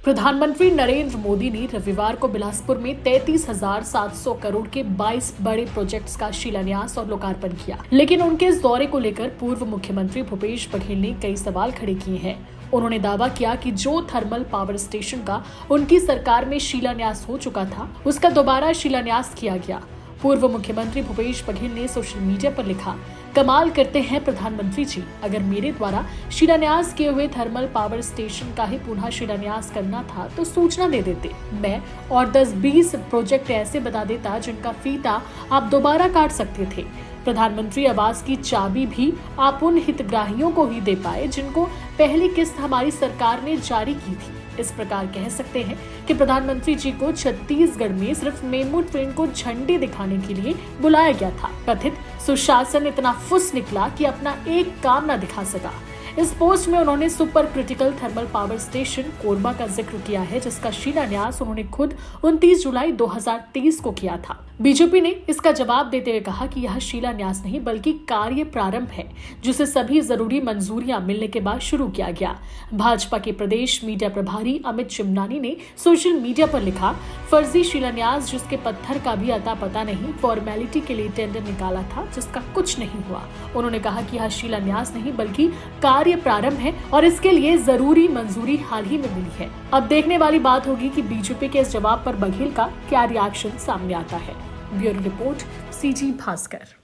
प्रधानमंत्री नरेंद्र मोदी ने रविवार को बिलासपुर में 33,700 करोड़ के 22 बड़े प्रोजेक्ट्स का शिलान्यास और लोकार्पण किया। लेकिन उनके इस दौरे को लेकर पूर्व मुख्यमंत्री भूपेश बघेल ने कई सवाल खड़े किए हैं। उन्होंने दावा किया कि जो थर्मल पावर स्टेशन का उनकी सरकार में शिलान्यास हो चुका था, उसका दोबारा शिलान्यास किया गया। पूर्व मुख्यमंत्री भूपेश बघेल ने सोशल मीडिया पर लिखा, कमाल करते हैं प्रधानमंत्री जी, अगर मेरे द्वारा शिलान्यास किए हुए थर्मल पावर स्टेशन का ही पुनः शिलान्यास करना था तो सूचना दे देते। मैं और 10-20 प्रोजेक्ट ऐसे बता देता जिनका फीता आप दोबारा काट सकते थे। प्रधानमंत्री आवास की चाबी भी आप उन हितग्राहियों को ही दे पाए जिनको पहली किस्त हमारी सरकार ने जारी की थी। इस प्रकार कह सकते हैं कि प्रधानमंत्री जी को छत्तीसगढ़ में सिर्फ मेमू ट्रेन को झंडी दिखाने के लिए बुलाया गया था। कथित सुशासन इतना फुस निकला कि अपना एक काम न दिखा सका। इस पोस्ट में उन्होंने super critical thermal power station Korba का जिक्र किया है, जिसका शिलान्यास उन्होंने खुद 29 जुलाई 2023 को किया था। बीजेपी ने इसका जवाब देते हुए कहा कि यह शिलान्यास नहीं बल्कि कार्य प्रारंभ है, जिसे सभी जरूरी मंजूरियां मिलने के बाद शुरू किया गया। भाजपा के प्रदेश मीडिया प्रभारी अमित चिमनानी ने सोशल मीडिया पर लिखा, फर्जी शिलान्यास जिसके पत्थर का भी अता पता नहीं, फॉर्मेलिटी के लिए टेंडर निकाला था जिसका कुछ नहीं हुआ। उन्होंने कहा कि यह शिलान्यास नहीं बल्कि कार्य प्रारंभ है और इसके लिए जरूरी मंजूरी हाल ही में मिली है। अब देखने वाली बात होगी कि बीजेपी के इस जवाब पर बघेल का क्या रिएक्शन सामने आता है। Bureau report, CG Bhaskar.